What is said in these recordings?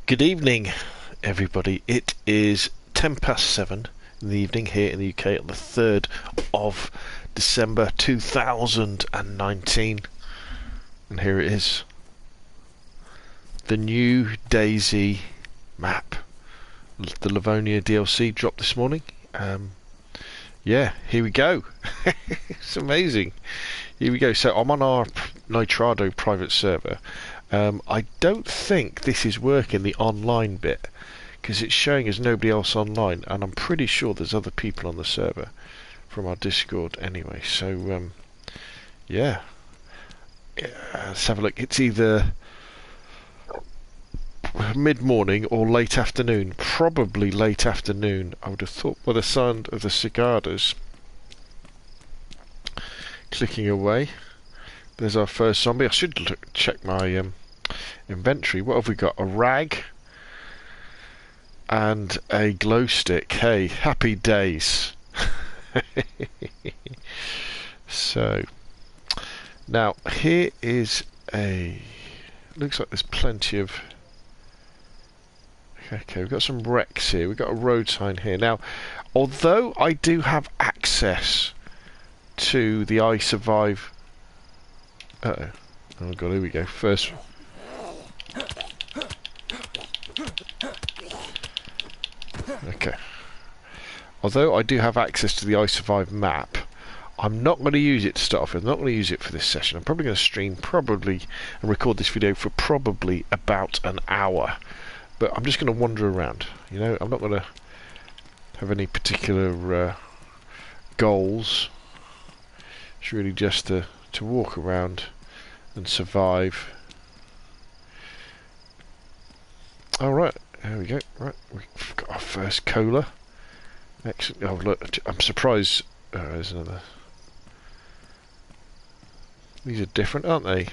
Good evening, everybody. It is 7:10 in the evening here in the UK on the 3rd of December 2019. And here it is. The new DayZ map. The Livonia DLC dropped this morning. Yeah, here we go. It's amazing. Here we go. So I'm on our Nitrado private server. I don't think this is working, the online bit, because it's showing as nobody else online, and I'm pretty sure there's other people on the server from our Discord anyway. So yeah, let's have a look. It's either mid-morning or late afternoon. Probably late afternoon, I would have thought, by the sound of the cicadas clicking away. There's our first zombie. I should check my inventory. What have we got? A rag and a glow stick. Hey, happy days. So now here is a, looks like there's plenty of, okay, we've got some wrecks here. We've got a road sign here. Now, although I do have access to the I Survive, oh god, here we go. First, okay. Although I do have access to the I Survive map, I'm not going to use it to start off with. I'm not going to use it for this session. I'm probably going to stream and record this video for probably about an hour. But I'm just going to wander around. You know, I'm not going to have any particular goals. It's really just to walk around and survive. Alright, there we go. Right, we've got our first cola. Excellent. Oh, look, I'm surprised. Oh, there's another. These are different, aren't they?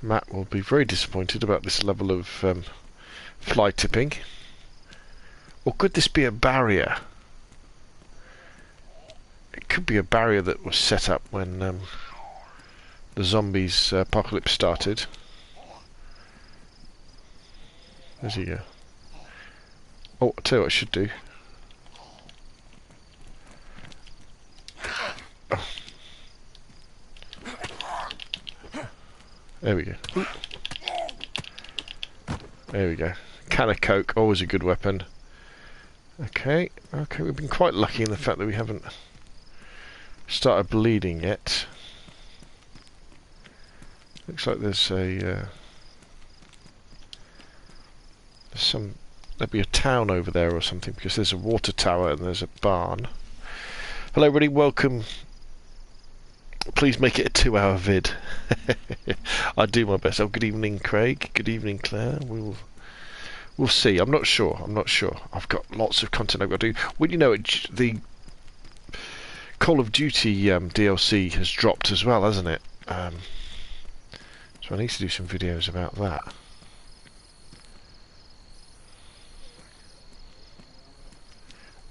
Matt will be very disappointed about this level of fly tipping. Or could this be a barrier? It could be a barrier that was set up when the zombies apocalypse started. Where's he go? Oh, I'll tell you what I should do. Oh. There we go. Ooh. There we go. Can of Coke, always a good weapon. Okay, we've been quite lucky in the fact that we haven't started bleeding yet. Looks like there's there'll be a town over there or something, because there's a water tower and there's a barn. Hello everybody, welcome. Please make it a 2-hour vid. I do my best. Oh, good evening Craig, good evening Claire. We'll see. I'm not sure. I've got lots of content I've got to do. Well, you know, the Call of Duty DLC has dropped as well, hasn't it? So I need to do some videos about that.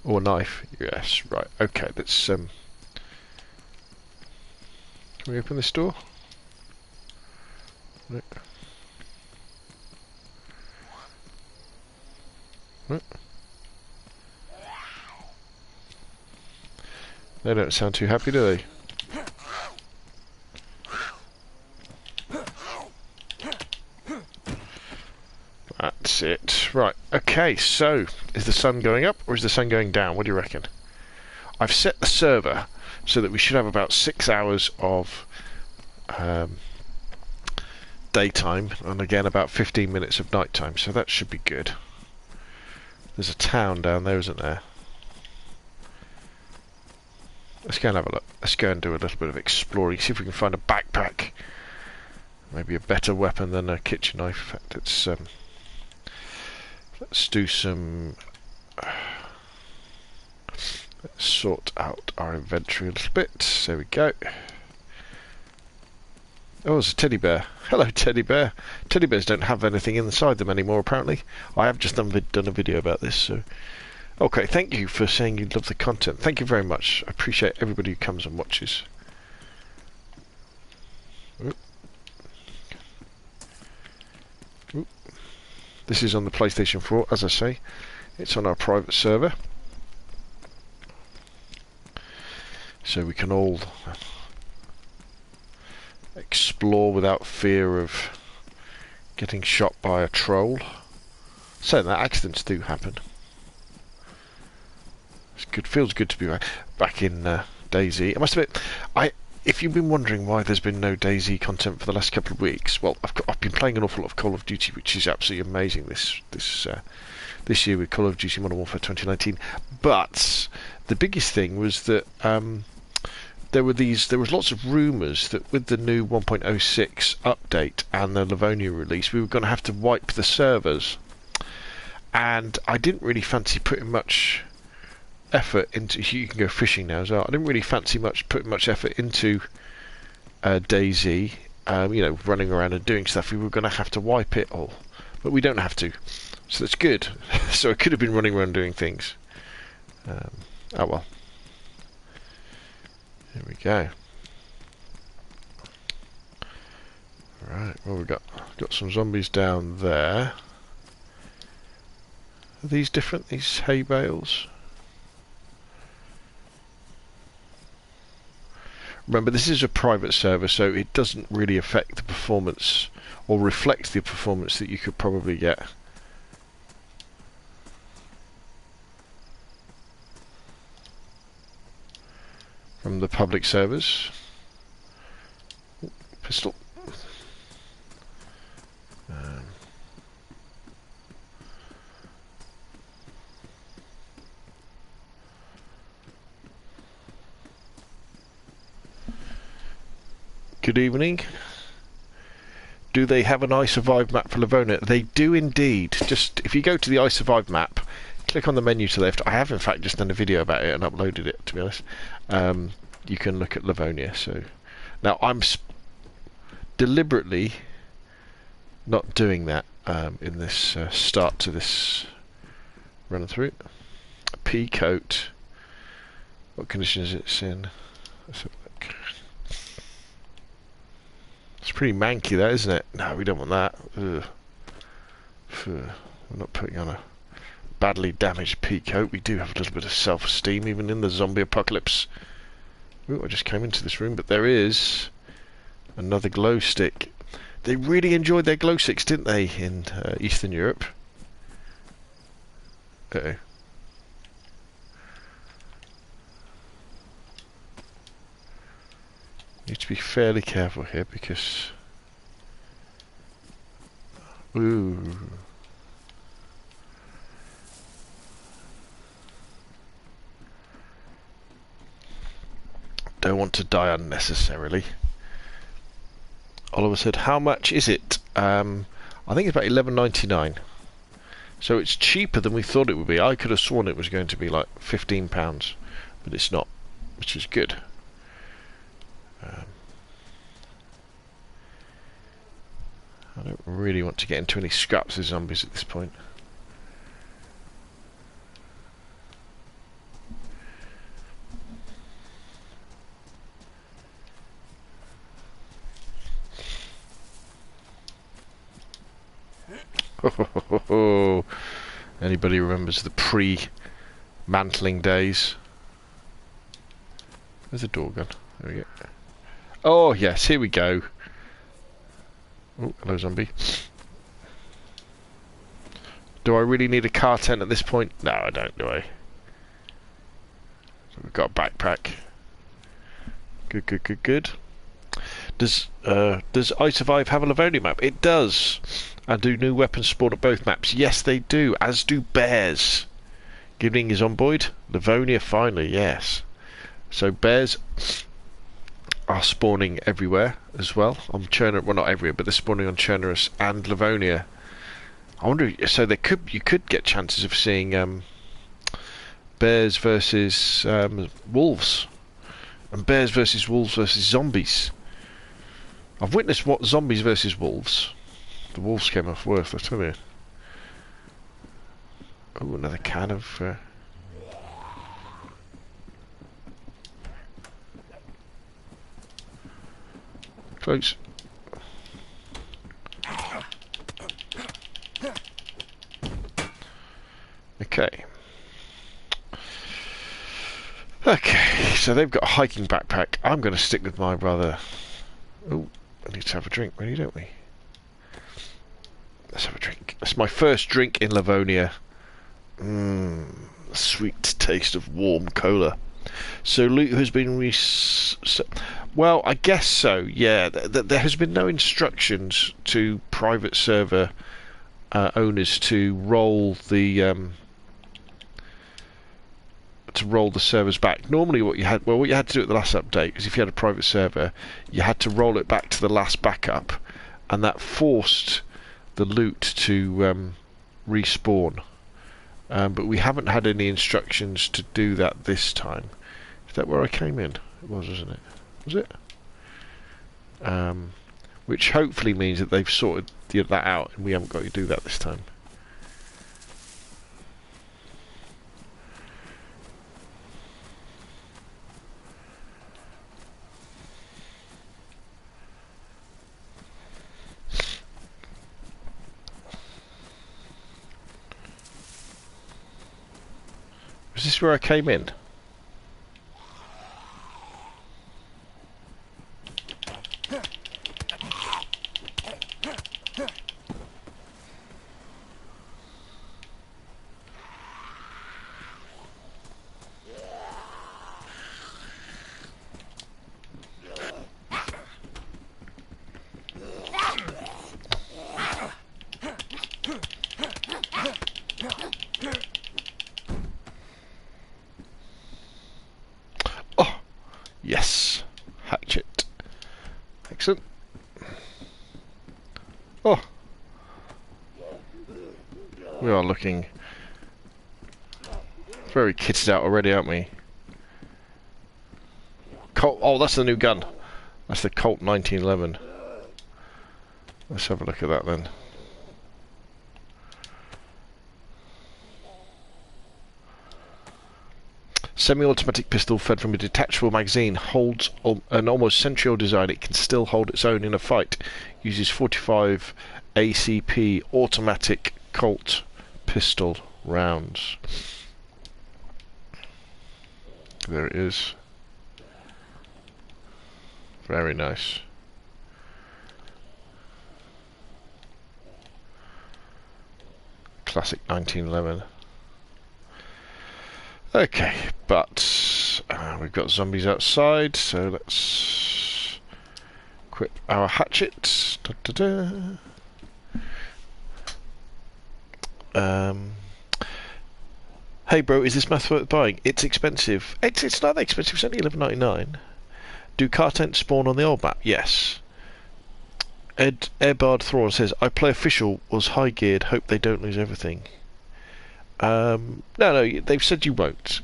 Or knife. Yes, right. Okay, let's can we open this door? No. No. They don't sound too happy, do they? That's it. Right, okay, so is the sun going up or is the sun going down? What do you reckon? I've set the server so that we should have about 6 hours of daytime and again about 15 minutes of nighttime, so that should be good. There's a town down there, isn't there? Let's go and have a look. Let's go and do a little bit of exploring, see if we can find a backpack. Maybe a better weapon than a kitchen knife. In fact, let's do some. Let's sort out our inventory a little bit. There we go. Oh, it's a teddy bear. Hello, teddy bear. Teddy bears don't have anything inside them anymore, apparently. I have just done a video about this, so. Okay, thank you for saying you love the content. Thank you very much. I appreciate everybody who comes and watches. Ooh. This is on the PlayStation 4, as I say. It's on our private server. So we can all explore without fear of getting shot by a troll. So that accidents do happen. It's good. Feels good to be back in DayZ. I must admit, if you've been wondering why there's been no DayZ content for the last couple of weeks, well, I've been playing an awful lot of Call of Duty, which is absolutely amazing this year with Call of Duty Modern Warfare 2019. But the biggest thing was that there was lots of rumours that with the new 1.06 update and the Livonia release, we were going to have to wipe the servers, and I didn't really fancy putting much effort into. You can go fishing now as well. I didn't really fancy putting much effort into DayZ. You know, running around and doing stuff. We were going to have to wipe it all, but we don't have to, so that's good. So I could have been running around doing things. Oh well. Here we go. Right. Well, we've got some zombies down there. Are these different? These hay bales. Remember, this is a private server, so it doesn't really affect the performance or reflect the performance that you could probably get. From the public servers. Ooh, pistol. Good evening. Do they have an I Survive map for Livonia? They do indeed. Just if you go to the I Survive map, click on the menu to the left. I have in fact just done a video about it and uploaded it, to be honest. You can look at Livonia. So now I'm deliberately not doing that in this start to this run through. Pea coat. What condition is it in? Let's have a look. It's pretty manky, that, isn't it? No, we don't want that. Ugh. We're not putting on a badly damaged pea coat. We do have a little bit of self-esteem, even in the zombie apocalypse. Ooh, I just came into this room, but there is another glow stick. They really enjoyed their glow sticks, didn't they, in Eastern Europe? Uh-oh. Need to be fairly careful here because... Ooh. Don't want to die unnecessarily. Oliver said, how much is it? I think it's about £11.99. So it's cheaper than we thought it would be. I could have sworn it was going to be like £15, but it's not, which is good. I don't really want to get into any scraps with zombies at this point. Anybody remembers the pre-mantling days? Where's the door gone? There we go. Oh yes, here we go. Oh, hello zombie. Do I really need a car tent at this point? No, I don't, do I? So we've got a backpack. Good, good, good, good. Does I Survive have a Livonia map? It does. And do new weapons spawn at both maps? Yes, they do. As do bears. Giving is on board. Livonia finally, yes. So bears are spawning everywhere as well on Cherner. Well, not everywhere, but they're spawning on Chernerus and Livonia. I wonder. So you could get chances of seeing bears versus wolves, and bears versus wolves versus zombies. I've witnessed what zombies versus wolves. The wolves came off worse, I tell you. Oh, another can of. Close. so they've got a hiking backpack. I'm going to stick with my rather... Oh, I need to have a drink, really, don't we? Let's have a drink. That's my first drink in Livonia. Sweet taste of warm cola. So loot has been well, I guess so, yeah. There has been no instructions to private server owners to roll the servers back. Normally what you had to do at the last update is if you had a private server, you had to roll it back to the last backup, and that forced the loot to respawn. But we haven't had any instructions to do that this time. Is that where I came in? It was, wasn't it? Was it? Which hopefully means that they've sorted that out and we haven't got to do that this time. Was this where I came in? Yes, hatchet. Excellent. Oh, we are looking very kitted out already, aren't we? Colt. Oh, that's the new gun. That's the Colt 1911. Let's have a look at that then. Semi-automatic pistol fed from a detachable magazine, holds an almost century-old design. It can still hold its own in a fight. Uses 45 ACP automatic Colt pistol rounds. There it is. Very nice. Classic 1911. Okay, but we've got zombies outside, so let's equip our hatchet. Hey bro, is this meth worth buying? It's expensive. It's not that expensive. It's only $11.99. Do car tents spawn on the old map? Yes. Airbard Thrawn says, I play official, was high geared, hope they don't lose everything. No, they've said you won't.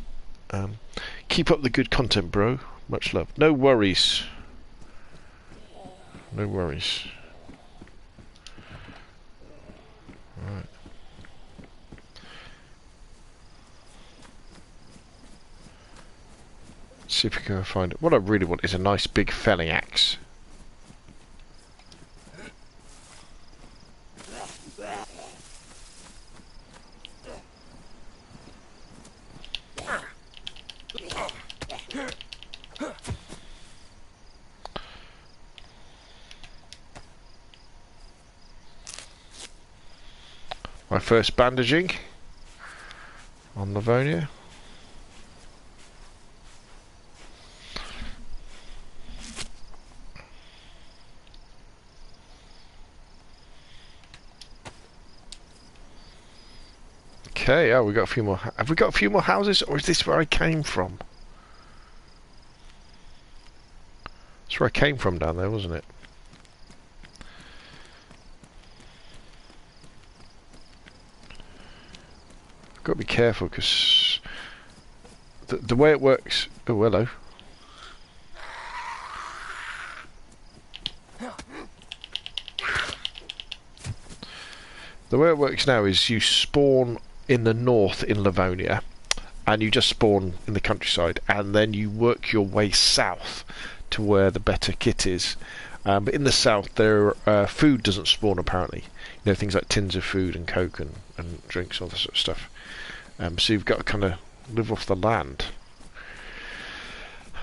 Keep up the good content, bro. Much love. No worries. No worries. Alright. See if we can find it. What I really want is a nice big felling axe. My first bandaging on Livonia. Okay, oh, we got a few more. Have we got a few more houses, or is this where I came from? That's where I came from down there, wasn't it? Got to be careful because the way it works. Oh, hello. The way it works now is you spawn in the north in Livonia, and you just spawn in the countryside, and then you work your way south to where the better kit is. But in the south, there food doesn't spawn apparently. You know, things like tins of food and coke and drinks, all that sort of stuff. So you've got to kind of live off the land.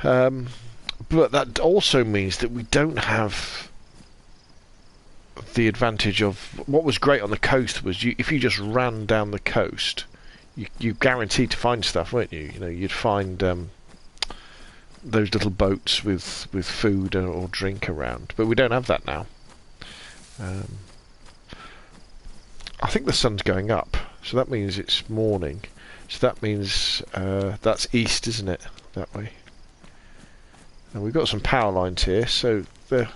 But that also means that we don't have the advantage of what was great on the coast was if you just ran down the coast, you guaranteed to find stuff, weren't you? You know, you'd find those little boats with food or drink around, but we don't have that now. I think the sun's going up, so that means it's morning. So that means that's east, isn't it? That way. And we've got some power lines here, so the. In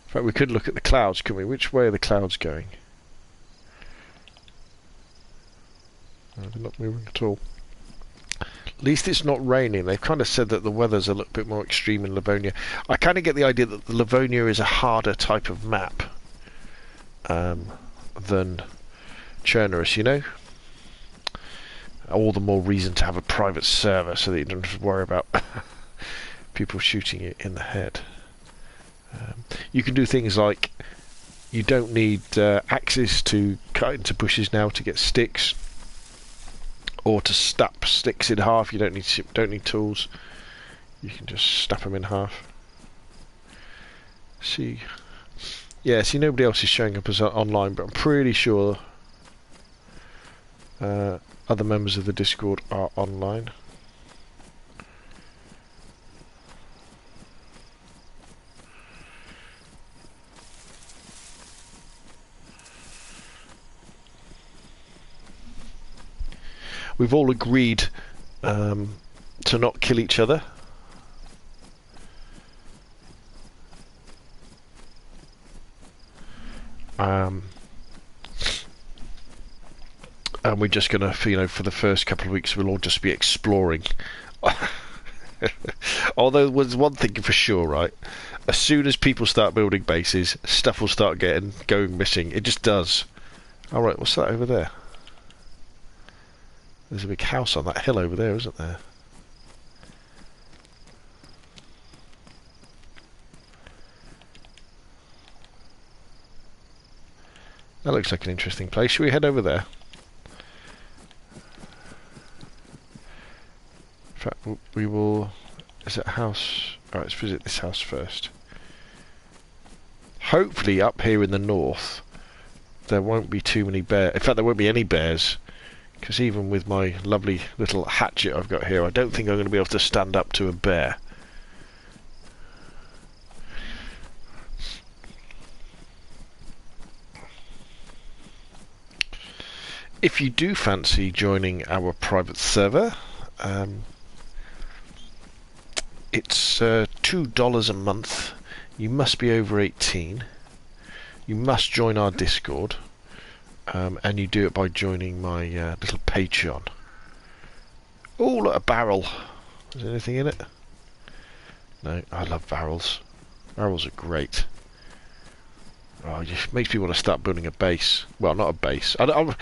fact, we could look at the clouds, couldn't we? Which way are the clouds going? No, they're not moving at all. At least it's not raining. They've kind of said that the weather's a little bit more extreme in Livonia. I kind of get the idea that Livonia is a harder type of map than Chernerus, you know? All the more reason to have a private server so that you don't have to worry about people shooting you in the head. You can do things like you don't need axes to cut into bushes now to get sticks, or to snap sticks in half. You don't need tools. You can just snap them in half. See, yeah. See, nobody else is showing up as online, but I'm pretty sure other members of the Discord are online. We've all agreed to not kill each other. And we're just gonna, for the first couple of weeks, we'll all just be exploring. Although there's one thing for sure, right? As soon as people start building bases, stuff will start going missing. It just does. All right, what's that over there? There's a big house on that hill over there, isn't there? That looks like an interesting place. Should we head over there? In fact, we will... Is it a house? Alright, let's visit this house first. Hopefully up here in the north there won't be too many bears. In fact, there won't be any bears. Because even with my lovely little hatchet I've got here, I don't think I'm going to be able to stand up to a bear. If you do fancy joining our private server, it's $2 a month. You must be over 18. You must join our Discord. And you do it by joining my little Patreon. Oh, look, a barrel. Is there anything in it? No, I love barrels. Barrels are great. Oh, it just makes me want to start building a base. Well, not a base. I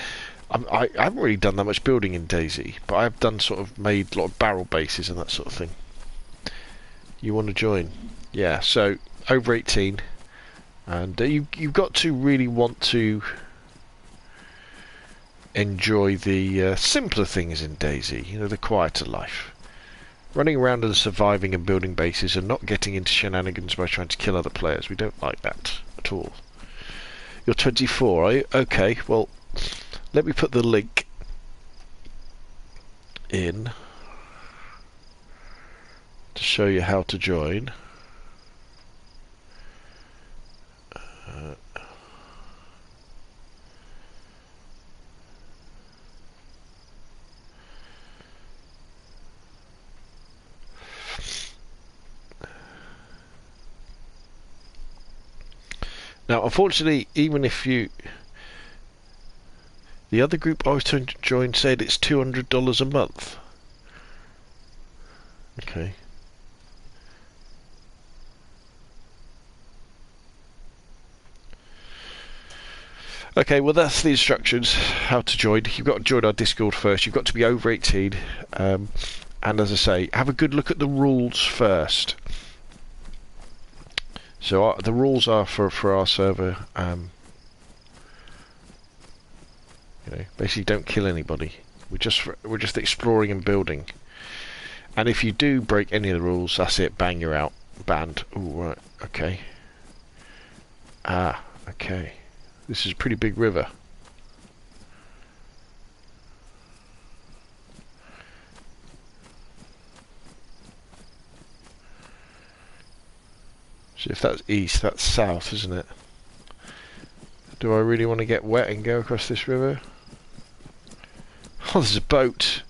haven't really done that much building in DayZ, but I've done made a lot of barrel bases and that sort of thing. You want to join? Yeah, so over 18. And you've got to really want to enjoy the simpler things in DayZ, the quieter life. Running around and surviving and building bases and not getting into shenanigans by trying to kill other players. We don't like that at all. You're 24, are you? Okay, well, let me put the link in to show you how to join. Now, unfortunately, even if you... The other group I was trying to join said it's $200 a month. Okay. Okay, well that's the instructions, how to join. You've got to join our Discord first. You've got to be over 18. And as I say, have a good look at the rules first. So the rules are for our server, basically don't kill anybody. We're just exploring and building. And if you do break any of the rules, that's it, bang, you're out. Banned. Oh, right, okay. Ah, okay. This is a pretty big river. So if that's east, that's south, isn't it? Do I really want to get wet and go across this river? Oh, there's a boat.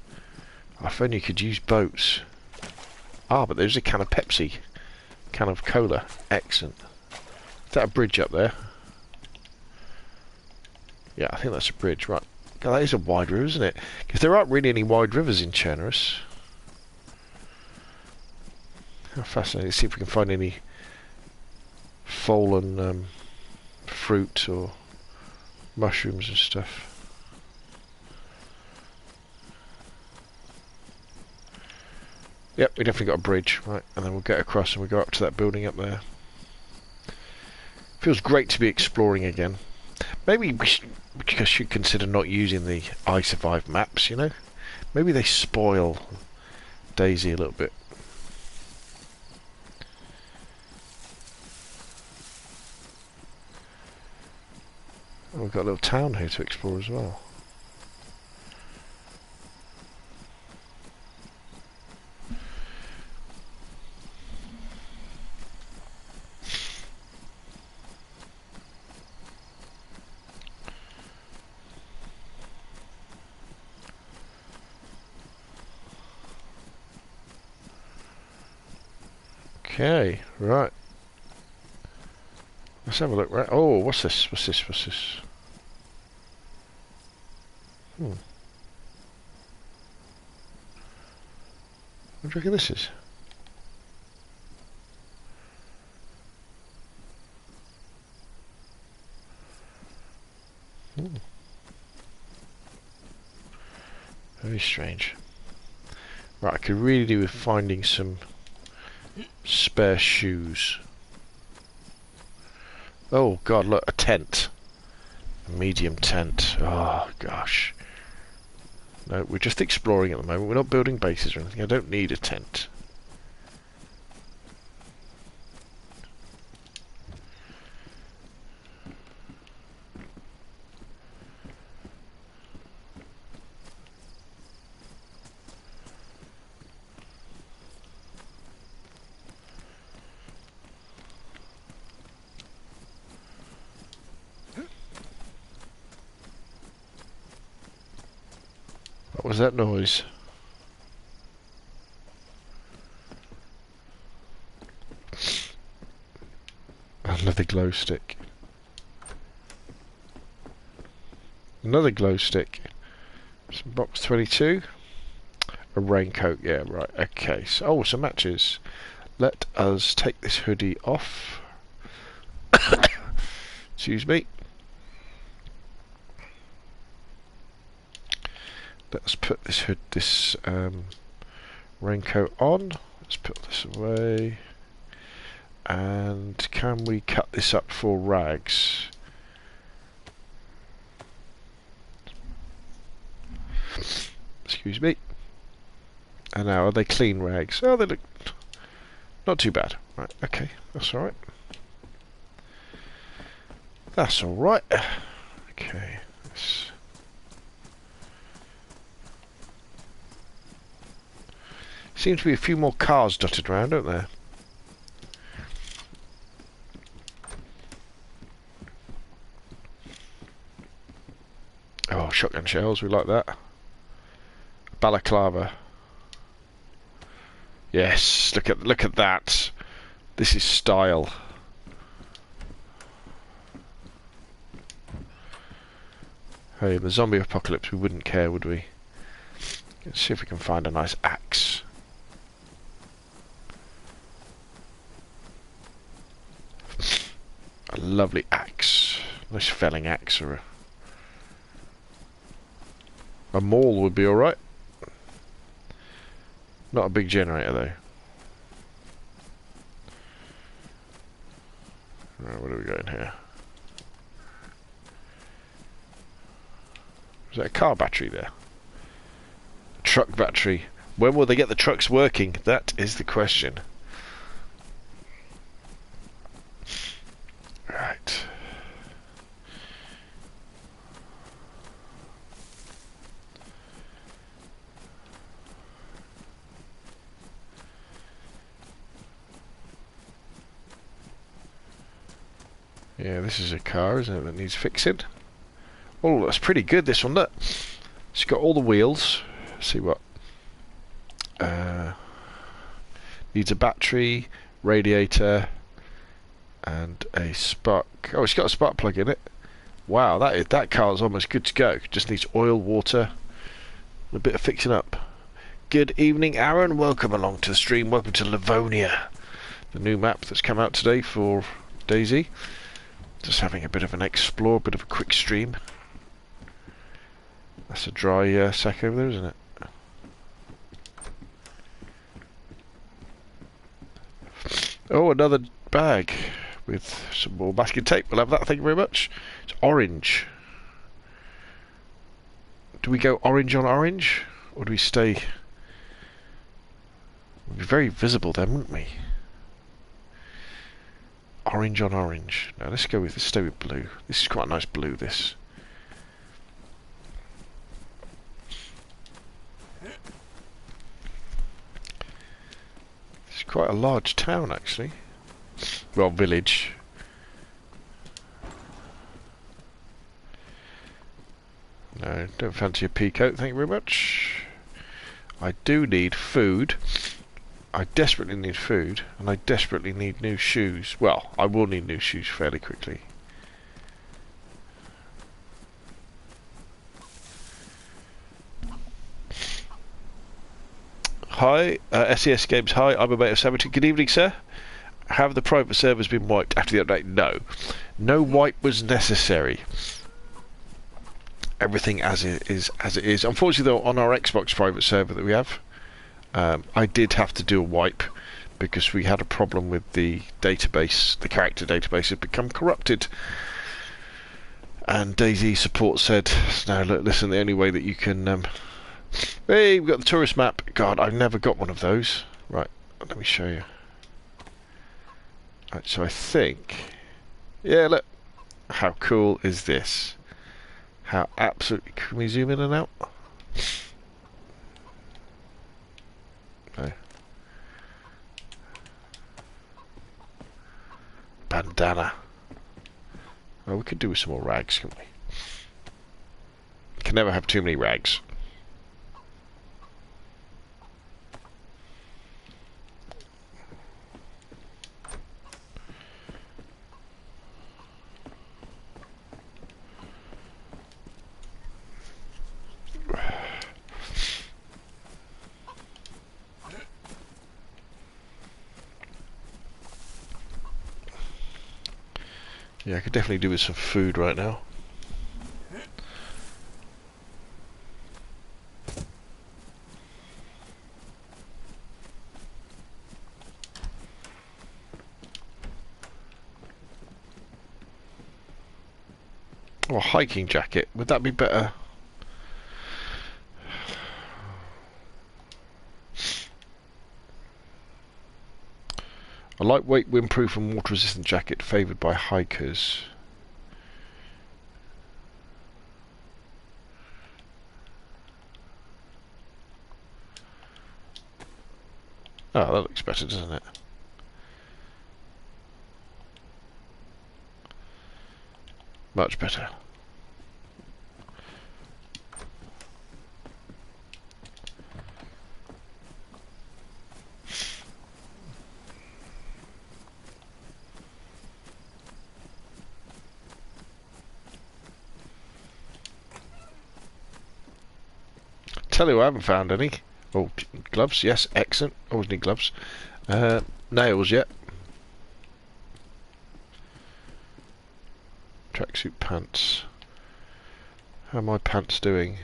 If only you could use boats. Ah, but there's a can of Pepsi. Can of cola. Excellent. Is that a bridge up there? Yeah, I think that's a bridge, right. God, that is a wide river, isn't it? Because there aren't really any wide rivers in Chernoris. How fascinating. Let's see if we can find any fallen fruit or mushrooms and stuff. Yep, we definitely got a bridge, right, and then we'll get across and we'll go up to that building up there. Feels great to be exploring again. Maybe we should consider not using the I Survive maps, you know? Maybe they spoil DayZ a little bit. Oh, we've got a little town here to explore as well. Okay, right. Let's have a look, right? Oh, what's this? What's this? What's this? What do you reckon this is? Very strange. Right, I could really do with finding some spare shoes. Oh god, look, a tent. A medium tent. Oh gosh. No, we're just exploring at the moment. We're not building bases or anything. I don't need a tent. What was that noise? Another glow stick. Another glow stick. Some box 22. A raincoat, yeah, right, okay. So, oh, some matches. Let us take this hoodie off. Excuse me. Let's put this raincoat on. Let's put this away. And can we cut this up for rags? Excuse me. And now, are they clean rags? Oh, they look not too bad. Right, okay, that's alright. That's alright. Okay. Seems to be a few more cars dotted around, don't there? Oh, shotgun shells, we like that. Balaclava. Yes, look at that. This is style. Hey, in the zombie apocalypse we wouldn't care, would we? Let's see if we can find a nice axe. A lovely axe. Nice felling axe or a maul would be alright. Not a big generator though. Right, what do we got in here? Is that a car battery there? A truck battery. When will they get the trucks working? That is the question. Right. Yeah, this is a car, isn't it, that needs fixing? Oh, that's pretty good, this one, look. It's got all the wheels. Let's see what. Needs a battery, radiator, and a spark. Oh, it's got a spark plug in it. Wow, that car's almost good to go. Just needs oil, water, and a bit of fixing up. Good evening, Aaron. Welcome along to the stream. Welcome to Livonia, the new map that's come out today for DayZ. Just having a bit of an explore, a bit of a quick stream. That's a dry sack over there, isn't it? Oh, another bag with some more masking tape. We'll have that, thank you very much. It's orange. Do we go orange on orange? Or do we stay... We'd be very visible then, wouldn't we? Orange on orange. No, let's stay with blue. This is quite a nice blue, this. It's quite a large town, actually. Well, village. No, don't fancy a peacoat, thank you very much. I do need food. I desperately need food, and I desperately need new shoes. Well, I will need new shoes fairly quickly. Hi, SES Games. Hi, I'm a mate of 70. Good evening, sir. Have the private servers been wiped after the update? No. No wipe was necessary. Everything as it is. Unfortunately, though, on our Xbox private server that we have, I did have to do a wipe because we had a problem with the database. The character database had become corrupted. And DayZ support said, no, look, listen, the only way that you can... hey, we've got the tourist map. God, I've never got one of those. Right, let me show you. Right, so I think... yeah, look. How cool is this? How absolutely... Can we zoom in and out? No. Bandana. Oh, we could do with some more rags, couldn't we? Can never have too many rags. Yeah, I could definitely do with some food right now. Or a hiking jacket, would that be better? A lightweight, windproof and water-resistant jacket favoured by hikers. Oh, that looks better, doesn't it? Much better. Tell you, I haven't found any. Oh, gloves, yes, excellent. Always need gloves. Nails yet. Tracksuit pants. How are my pants doing?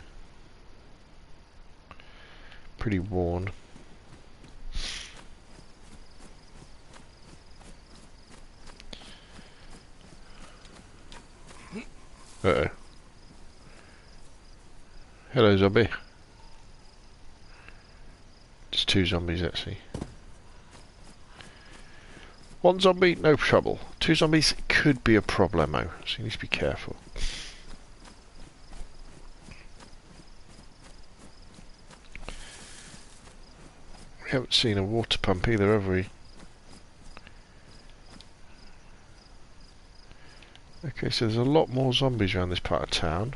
Pretty worn. Uh-oh. Hello, zombie. two zombies actually. One zombie, no trouble. Two zombies could be a problemo, so you need to be careful. We haven't seen a water pump either, have we? Okay, so there's a lot more zombies around this part of town.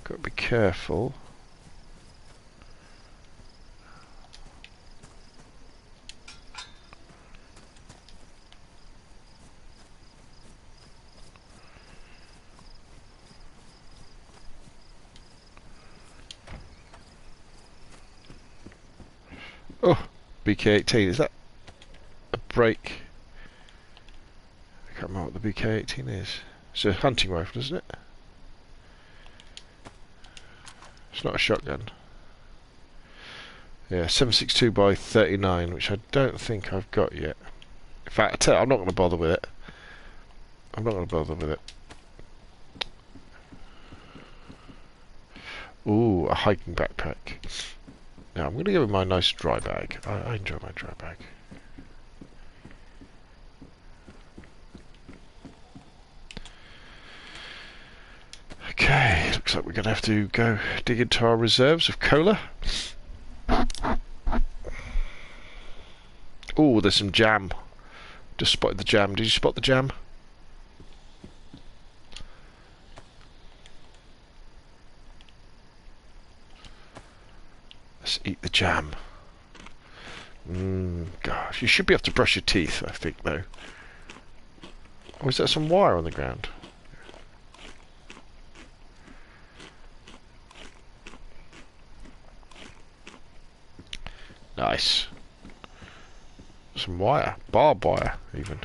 Got to be careful. Oh, BK-18, is that a break? I can't remember what the BK-18 is. It's a hunting rifle, isn't it? It's not a shotgun. Yeah, 7.62 by 39, which I don't think I've got yet. In fact, I tell you, I'm not going to bother with it. I'm not going to bother with it. Ooh, a hiking backpack. Now, I'm going to go with my nice dry bag. I enjoy my dry bag. Okay, looks like we're going to have to go dig into our reserves of cola. Oh, there's some jam. Just spotted the jam. Did you spot the jam? Let's eat the jam. Gosh, you should be able to brush your teeth, I think, though. Or is there some wire on the ground? Nice. Some wire. Barbed wire, even.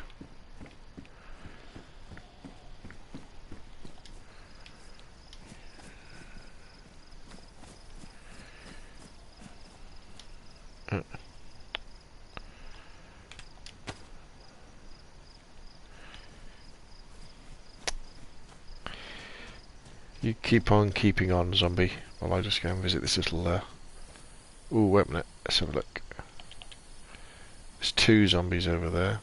You keep on keeping on, zombie, while I just go and visit this little, Ooh, wait a minute, let's have a look. There's two zombies over there.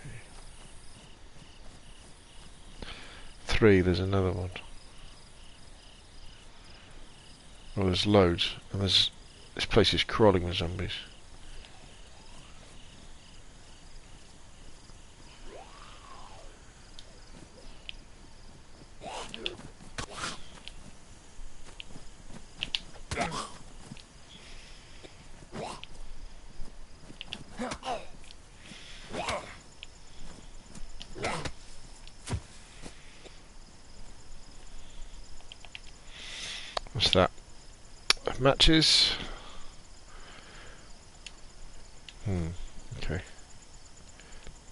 Okay. Three, there's another one. Oh, there's loads, and this place is crawling with zombies. What's that? Matches. Okay.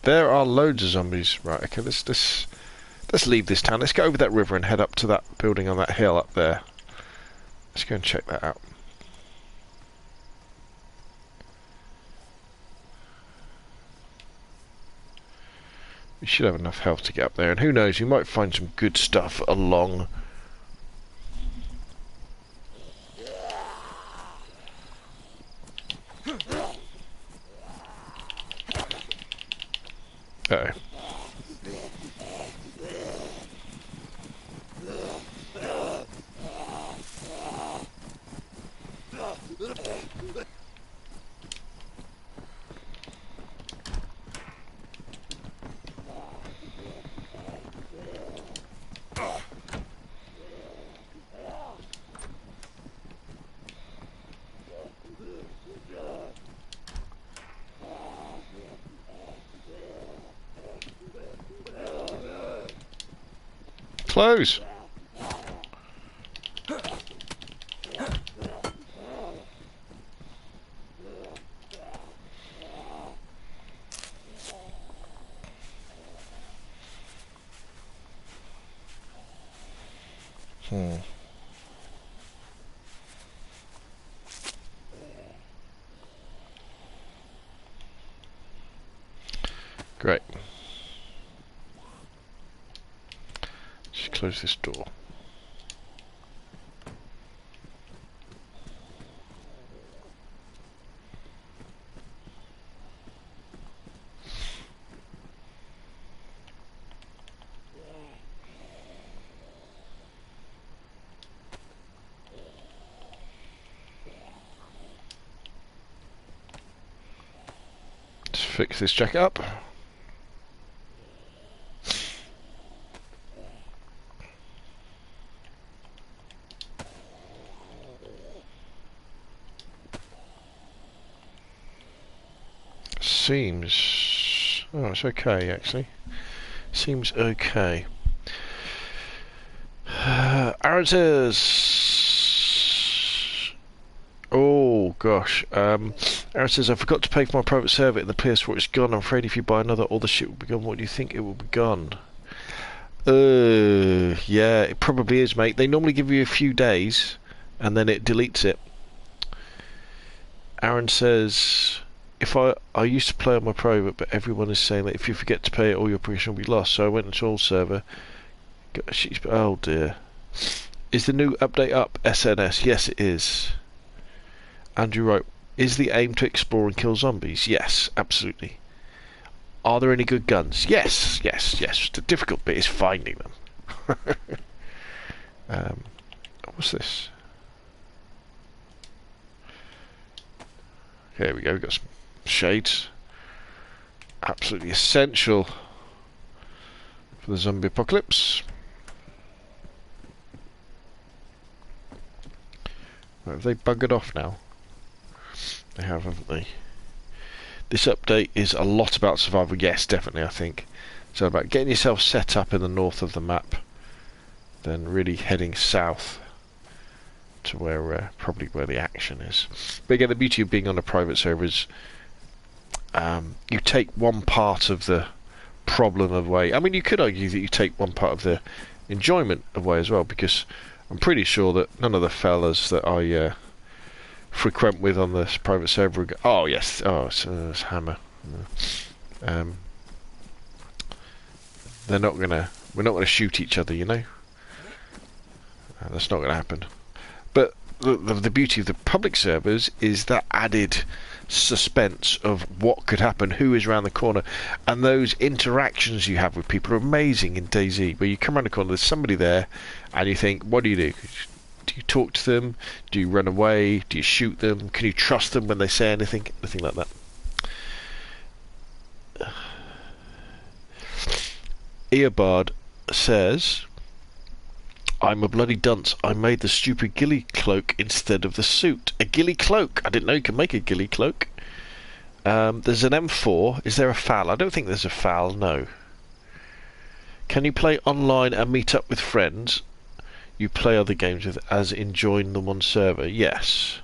There are loads of zombies. Right. Okay. Let's leave this town. Let's go over that river and head up to that building on that hill up there. Let's go and check that out. We should have enough health to get up there, and who knows, you might find some good stuff along. Uh-oh. Close. Great. Just close this door. fix this jacket up. Seems... oh, it's okay, actually. Seems okay. Aaron says... oh, gosh. Aaron says, I forgot to pay for my private server and the PS4 is gone. I'm afraid if you buy another, all the shit will be gone. What do you think? It will be gone. Yeah, it probably is, mate. They normally give you a few days and then it deletes it. Aaron says... if I used to play on my private, but everyone is saying that if you forget to pay it, all your progression will be lost. So I went into all server. Oh dear. Is the new update up? SNS? Yes, it is. Andrew wrote, is the aim to explore and kill zombies? Yes, absolutely. Are there any good guns? Yes, yes, yes. The difficult bit is finding them. What's this? Here we go. We've got some shades. Absolutely essential for the zombie apocalypse. Right, have they buggered off now? They have, haven't they? This update is a lot about survival. Yes, definitely, I think. So about getting yourself set up in the north of the map, then really heading south to where probably where the action is. But again, the beauty of being on a private server is you take one part of the problem away. I mean, you could argue that you take one part of the enjoyment away as well, because I'm pretty sure that none of the fellas that I frequent with on this private server go, oh yes, oh it's Hammer. We're not gonna shoot each other, you know. That's not gonna happen. But the beauty of the public servers is that added suspense of what could happen, who is around the corner, and those interactions you have with people are amazing in DayZ, where you come around the corner, there's somebody there, and you think, what do you do? Do you talk to them? Do you run away? Do you shoot them? Can you trust them when they say anything? Anything like that. Earbard says, I'm a bloody dunce. I made the stupid ghillie cloak instead of the suit. A ghillie cloak? I didn't know you could make a ghillie cloak. There's an M4. Is there a FAL? I don't think there's a FAL, no. Can you play online and meet up with friends you play other games with, as in join them on server? Yes.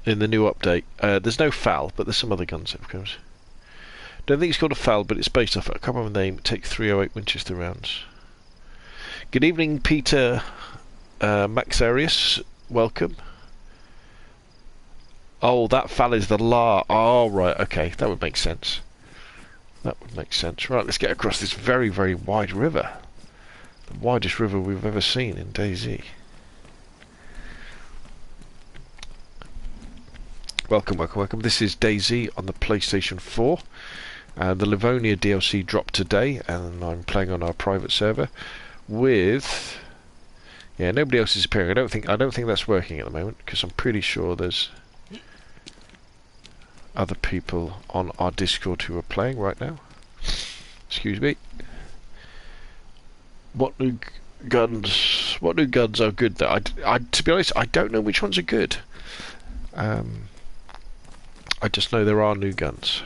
In the new update. There's no FAL, but there's some other guns that comes. Don't think it's called a FAL, but it's based off, I can't remember the name. Take 308 Winchester rounds. Good evening, Peter Maxarius. Welcome. Oh, that FAL is the LAR. Oh, right, okay. That would make sense. That would make sense. Right, let's get across this very, very wide river. The widest river we've ever seen in DayZ. Welcome, welcome, welcome. This is DayZ on the PlayStation 4. The Livonia DLC dropped today, and I'm playing on our private server with... yeah, nobody else is appearing. I don't think that's working at the moment, because I'm pretty sure there's other people on our Discord who are playing right now. Excuse me. What new guns are good though? To be honest, I don't know which ones are good. I just know there are new guns.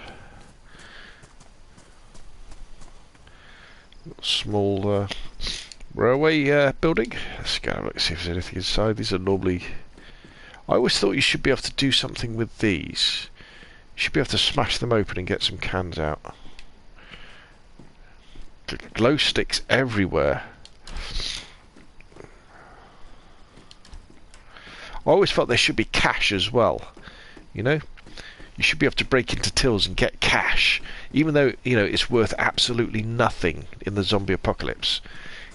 Small railway building. Let's go and see if there's anything inside. These are normally... I always thought you should be able to do something with these. You should be able to smash them open and get some cans out. Glow sticks everywhere. I always felt there should be cash as well. You know? You should be able to break into tills and get cash. Even though, you know, it's worth absolutely nothing in the zombie apocalypse.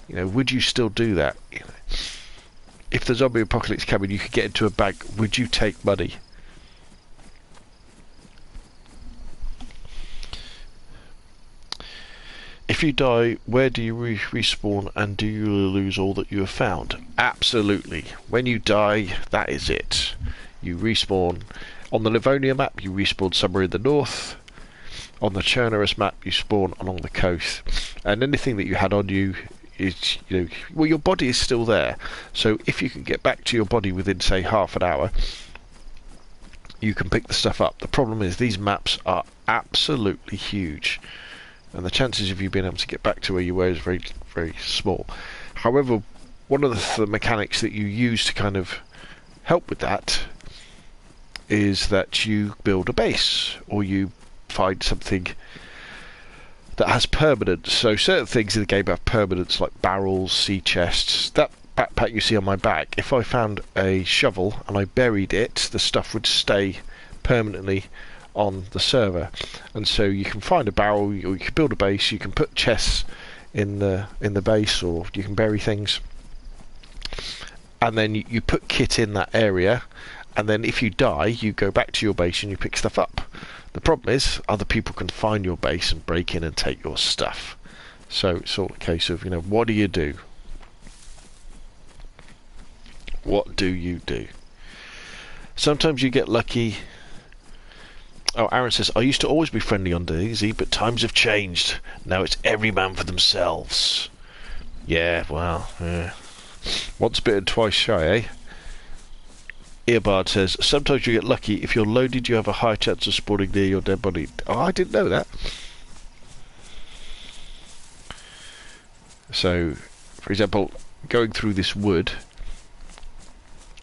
You know, would you still do that? You know, if the zombie apocalypse came and you could get into a bag, would you take money? If you die, where do you respawn, and do you lose all that you have found? Absolutely. When you die, that is it. You respawn on the Livonia map. You respawn somewhere in the north. On the Chernerus map, you spawn along the coast, and anything that you had on you is, well, your body is still there. So if you can get back to your body within, say, half an hour, you can pick the stuff up. The problem is these maps are absolutely huge, and the chances of you being able to get back to where you were is very, very small. However, one of the mechanics that you use to kind of help with that is that you build a base, or you find something that has permanence. So certain things in the game have permanence, like barrels, sea chests. That backpack you see on my back, if I found a shovel and I buried it, the stuff would stay permanently on the server. And so you can find a barrel, or you can build a base, you can put chests in the base, or you can bury things, and then you put kit in that area, and then if you die, you go back to your base and you pick stuff up. The problem is, other people can find your base and break in and take your stuff. So it's all a case of, what do you do? What do you do? Sometimes you get lucky. Oh, Aaron says, I used to always be friendly on DayZ, but times have changed. Now it's every man for themselves. Yeah, well, yeah. Once bitten, twice shy, eh? Earbard says, sometimes you get lucky. If you're loaded, you have a high chance of spawning near your dead body. Oh, I didn't know that. So, for example, going through this wood,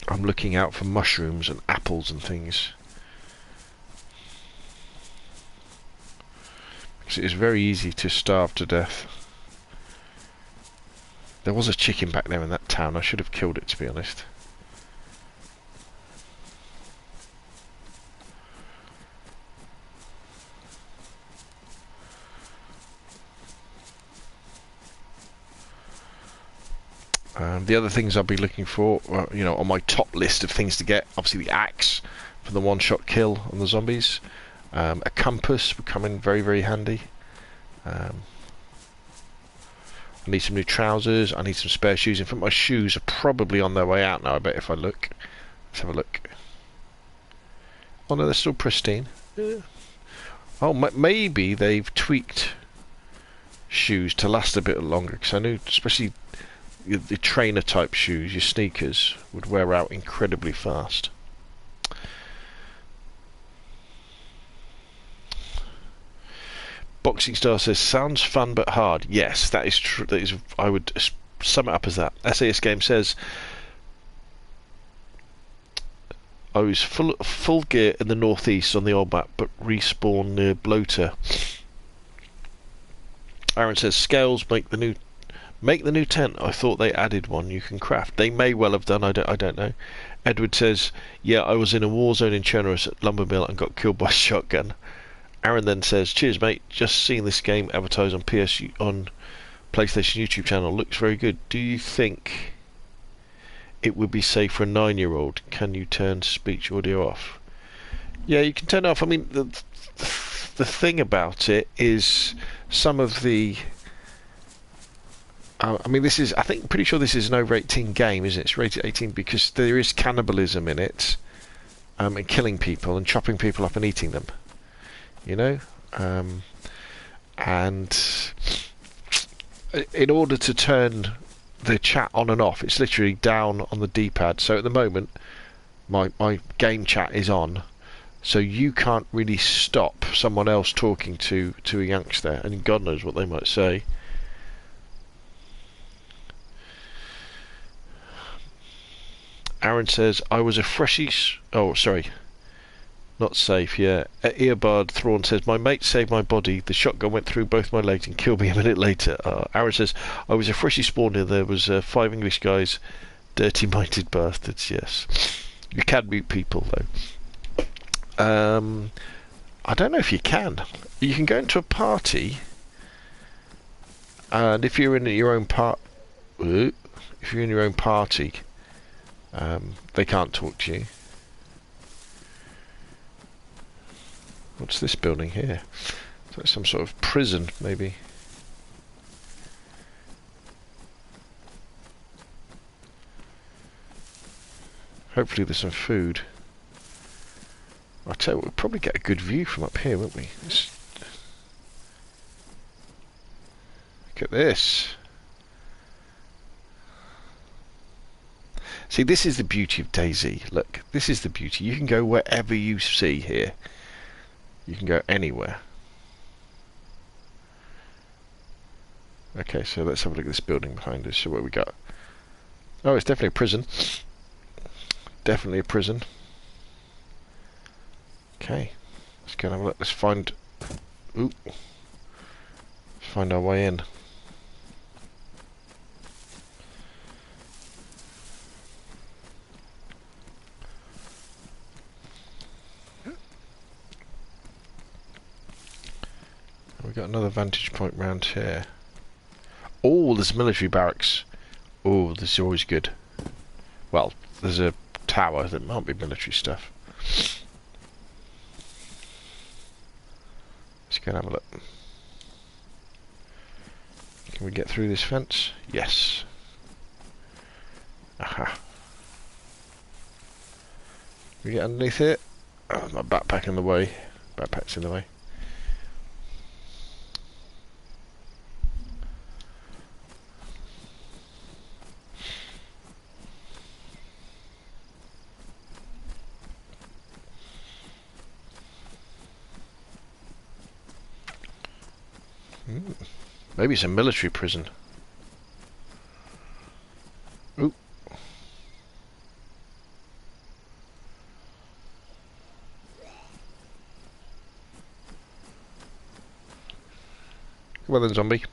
I'm looking out for mushrooms and apples and things. Because it is very easy to starve to death. There was a chicken back there in that town. I should have killed it, to be honest. The other things I'll be looking for, on my top list of things to get, obviously the axe for the one-shot kill on the zombies. A compass would come in very, very handy. I need some new trousers. I need some spare shoes. In fact, my shoes are probably on their way out now, I bet, if I look. Let's have a look. Oh no, they're still pristine. Yeah. Oh, maybe they've tweaked shoes to last a bit longer, because I know, especially the trainer type shoes, your sneakers, would wear out incredibly fast. Boxing Star says, sounds fun but hard. Yes, that is true. That is, I would sum it up as that. SAS Game says, I was full gear in the northeast on the old map, but respawn near Bloater. Aaron says, Scales make the new tent. I thought they added one you can craft. They may well have done. I don't know. Edward says, yeah, I was in a war zone in Chernerus at Lumber Mill and got killed by a shotgun. Aaron then says, cheers mate, just seeing this game advertised on PlayStation YouTube channel. Looks very good. Do you think it would be safe for a 9-year-old? Can you turn speech audio off? Yeah, you can turn it off. I mean, the thing about it is some of the... I mean, this is... I think, pretty sure this is an over 18 game, isn't it? It's rated 18 because there is cannibalism in it, and killing people and chopping people up and eating them. And in order to turn the chat on and off, it's literally down on the D-pad. So at the moment, my game chat is on, so you can't really stop someone else talking to a youngster, and God knows what they might say. Aaron says, I was a freshie... Oh, sorry. Not safe, yeah. Earbard Thrawn says, my mate saved my body. The shotgun went through both my legs and killed me a minute later. Aaron says, I was a freshie spawned in. There was 5 English guys. Dirty-minded bastards, yes. You can mute people, though. I don't know if you can. You can go into a party, and if you're in your own party, they can't talk to you. What's this building here? So it's some sort of prison, maybe. Hopefully there's some food. I tell you what, we'd probably get a good view from up here, wouldn't we? Look at this. See, this is the beauty of DayZ. Look, this is the beauty. You can go wherever you see here. You can go anywhere. Okay, so let's have a look at this building behind us. So what we got? Oh, it's definitely a prison. Definitely a prison. Okay, let's go and have a look. Let's find. Ooh. Let's find our way in. We've got another vantage point round here. Oh, there's military barracks. Oh, this is always good. Well, there's a tower that might be military stuff. Let's go and have a look. Can we get through this fence? Yes. Aha. Can we get underneath it? Oh, my backpack in the way. Backpack's in the way. Maybe it's a military prison. Ooh. Well then, zombie.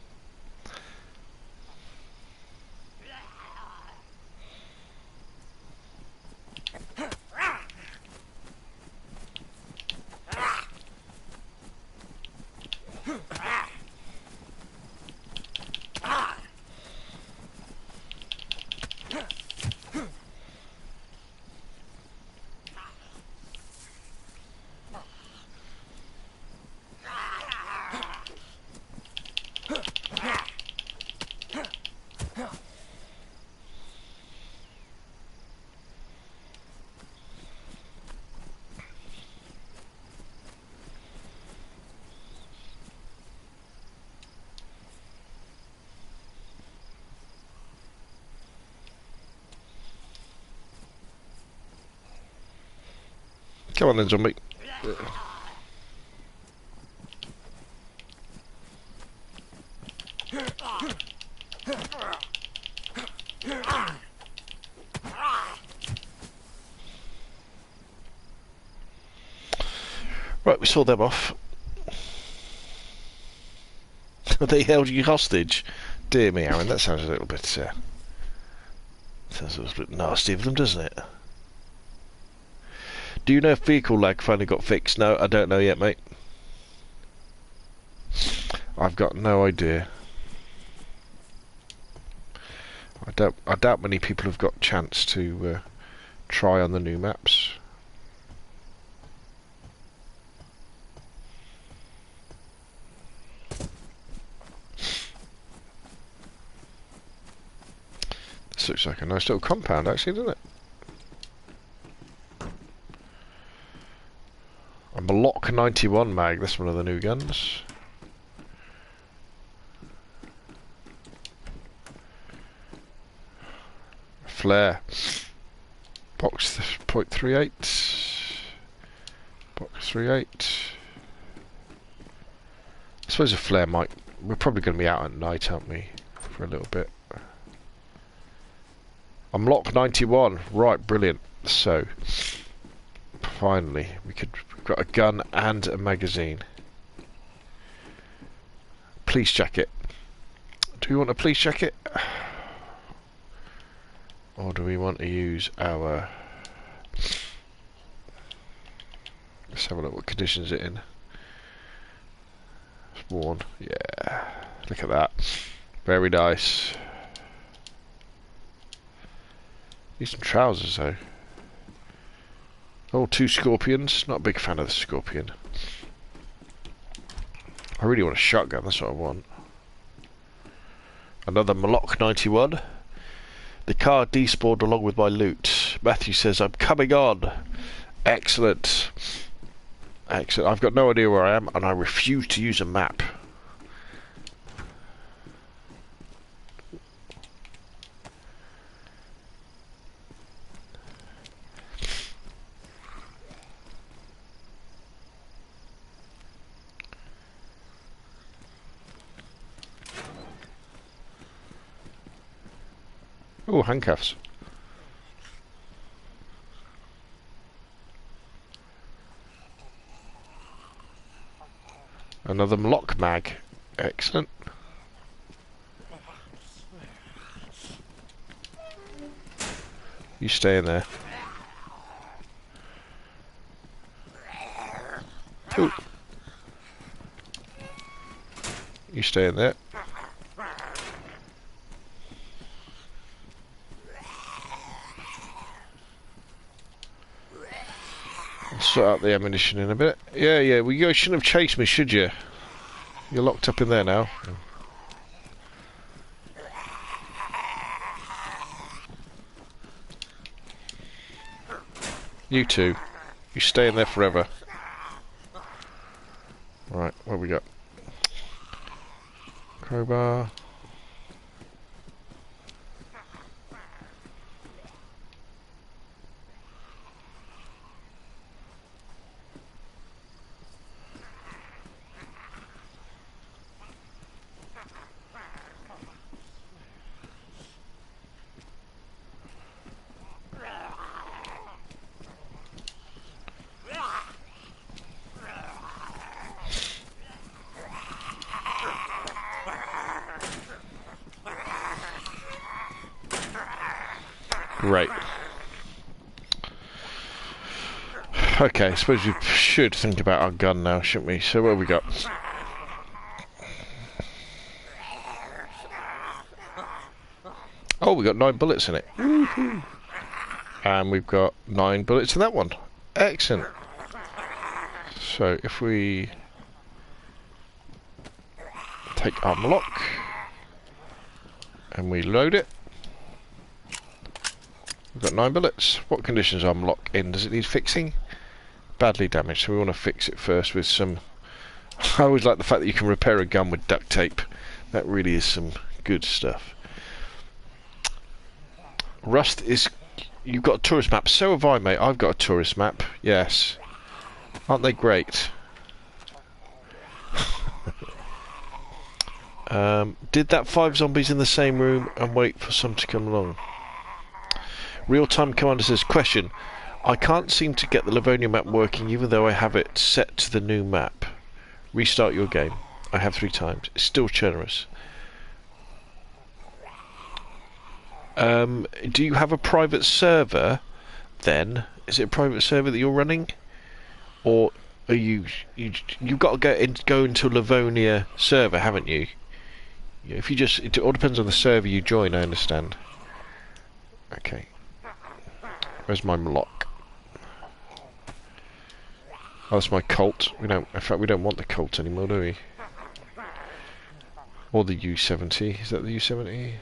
Come on then, zombie. Right, we saw them off. They held you hostage. Dear me, Aaron, that sounds a little bit sounds a little bit nasty of them, doesn't it? Do you know if vehicle lag finally got fixed? No, I don't know yet, mate. I've got no idea. I doubt many people have got a chance to try on the new maps. This looks like a nice little compound, actually, doesn't it? A Glock 91 mag, that's one of the new guns. Flare. Box .38. Box 38. I suppose a flare might... We're probably going to be out at night, aren't we? For a little bit. I'm Glock 91. Right, brilliant. So, finally, we've got a gun and a magazine. Police jacket. Do we want a police jacket? Or do we want to use our... Let's have a look what conditions it's in. It's worn. Yeah. Look at that. Very nice. Need some trousers though. Oh, 2 scorpions. Not a big fan of the scorpion. I really want a shotgun, that's what I want. Another Glock 91. The car despawned along with my loot. Matthew says, I'm coming on. Excellent. Excellent. I've got no idea where I am, and I refuse to use a map. Oh, handcuffs. Another lock mag. Excellent. You stay in there. Ooh. You stay in there. I'll sort out the ammunition in a bit. Yeah, well, you guys shouldn't have chased me, should you? You're locked up in there now. You two. You stay in there forever. Right, what have we got? Crowbar. Great. Okay, I suppose we should think about our gun now, shouldn't we? So what have we got? Oh, we got 9 bullets in it. Woohoo! And we've got 9 bullets in that one. Excellent. So if we take our lock and we load it, we've got 9 bullets. What conditions are lock in? Does it need fixing? Badly damaged, so we want to fix it first with some... I always like the fact that you can repair a gun with duct tape. That really is some good stuff. Rust is... You've got a tourist map. So have I, mate. I've got a tourist map. Yes. Aren't they great? Did that 5 zombies in the same room and wait for some to come along? Real-time commander says, question. I can't seem to get the Livonia map working even though I have it set to the new map. Restart your game. I have 3 times. It's still generous. Do you have a private server then? Is it a private server that you're running? Or are you've got to go into a Livonia server, haven't you? If you just... It all depends on the server you join, I understand. Okay. Where's my lock? Oh, that's my Colt. In fact, we don't want the Colt anymore, do we? Or the U70. Is that the U70?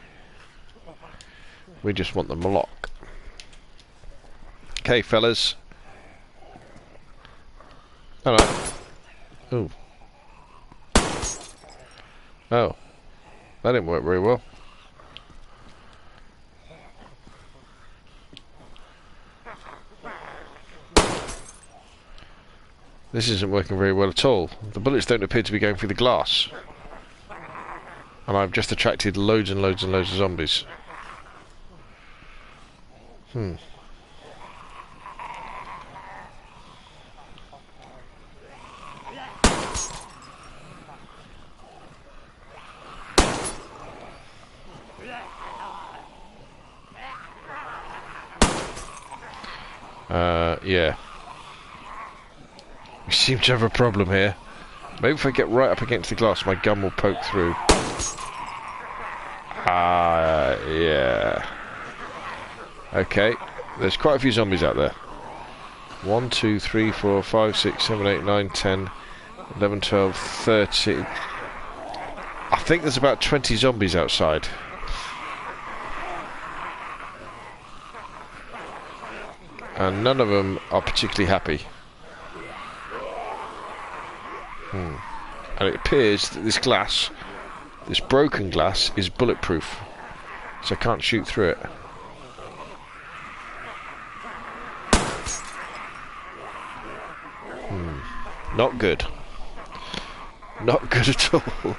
We just want the lock. Okay, fellas. Hello. Ooh. Oh. That didn't work very well. This isn't working very well at all. The bullets don't appear to be going through the glass. And I've just attracted loads and loads and loads of zombies. Yeah. We seem to have a problem here. Maybe if I get right up against the glass, my gun will poke through. Yeah. Okay. There's quite a few zombies out there. 1, 2, 3, 4, 5, 6, 7, 8, 9, 10, 11, 12, 13. I think there's about 20 zombies outside. And none of them are particularly happy. And it appears that this glass, this broken glass, is bulletproof, so I can't shoot through it. Not good. Not good at all.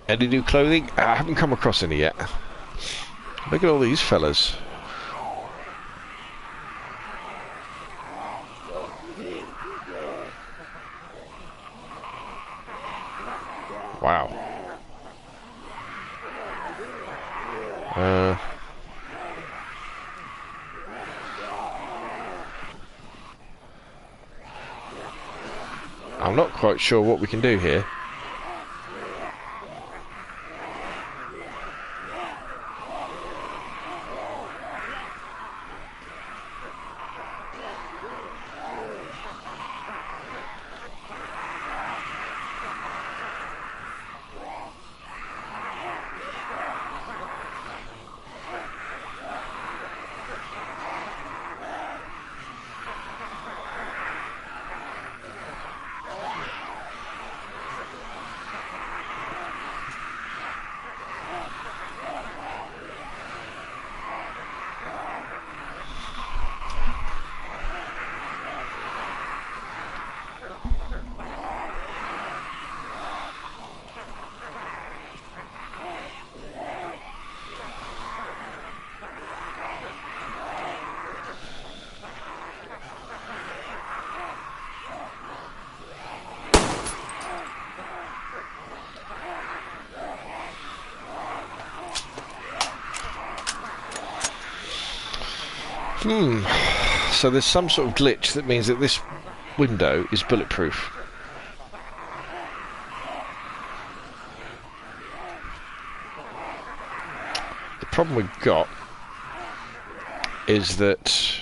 Any new clothing? I haven't come across any yet. Look at all these fellas. Wow. I'm not quite sure what we can do here. So there's some sort of glitch that means that this window is bulletproof. The problem we've got is that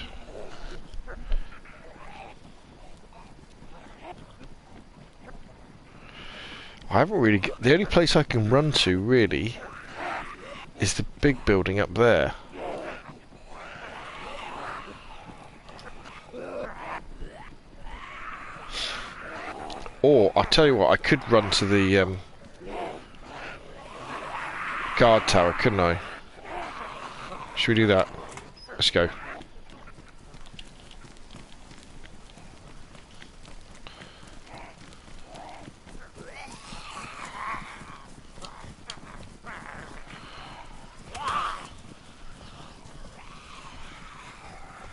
I haven't really the only place I can run to really is the big building up there. Or, I'll tell you what, I could run to the guard tower, couldn't I? Should we do that? Let's go.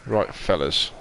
Right, fellas.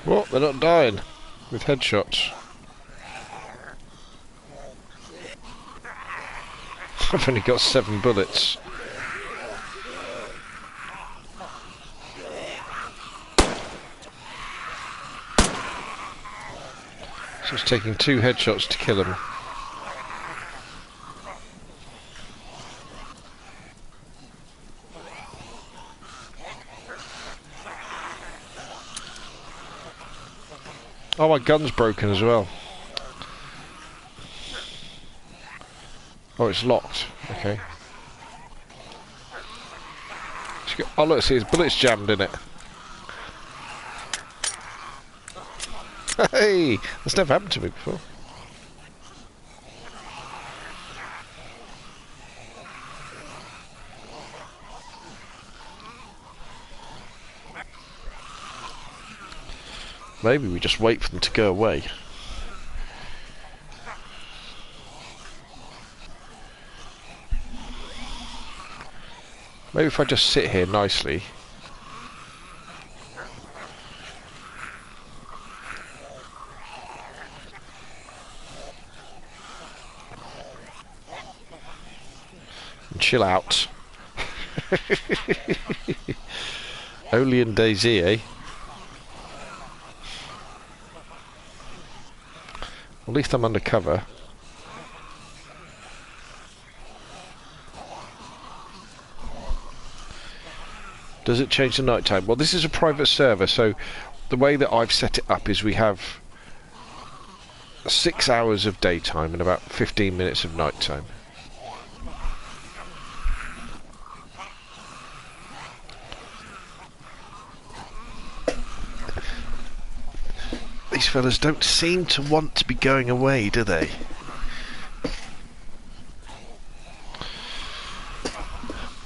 What? They're not dying with headshots. I've only got 7 bullets. So it's taking 2 headshots to kill him. Oh, my gun's broken as well. Oh, it's locked. Okay. Oh, look, see, his bullet's jammed in it. Hey! That's never happened to me before. Maybe we just wait for them to go away. Maybe if I just sit here nicely. And chill out. Only in DayZ, eh? At least I'm undercover. Does it change the night time? Well, this is a private server, so the way that I've set it up is we have 6 hours of daytime and about 15 minutes of night time. These fellas don't seem to want to be going away, do they?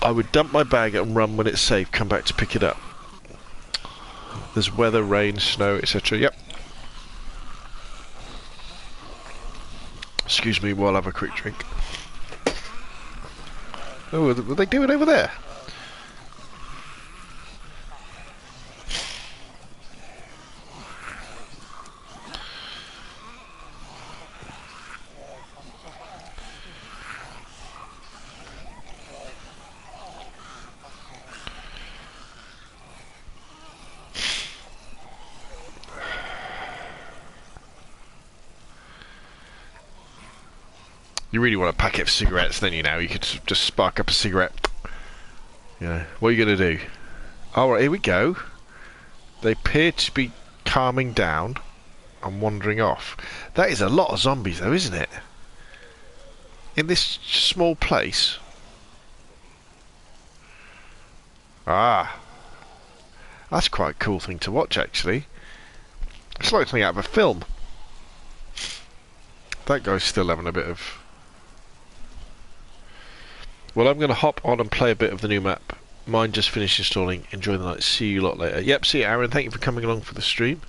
I would dump my bag and run when it's safe, come back to pick it up. There's weather, rain, snow, etc. Yep. Excuse me while I have a quick drink. Oh, what are they doing over there? You really want a packet of cigarettes, don't you now? You could just spark up a cigarette. You know, what are you going to do? Alright, here we go. They appear to be calming down and wandering off. That is a lot of zombies though, isn't it? In this small place. Ah. That's quite a cool thing to watch, actually. It's like something out of a film. That guy's still having a bit of... Well, I'm going to hop on and play a bit of the new map. Mine just finished installing. Enjoy the night. See you a lot later. Yep, see you, Aaron. Thank you for coming along for the stream.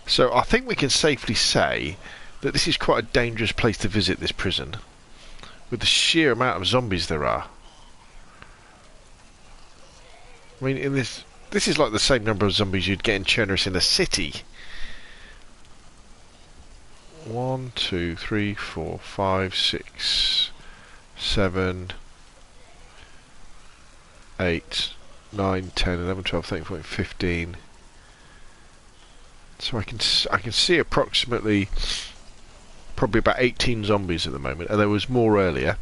So I think we can safely say that this is quite a dangerous place to visit, this prison, with the sheer amount of zombies there are. I mean, in this is like the same number of zombies you'd get in Chernobyl in a city. 1, 2, 3, 4, 5, 6, 7, 8, 9, 10, 11, 12, 13, 14, 15. So I can see approximately probably about 18 zombies at the moment, and there was more earlier.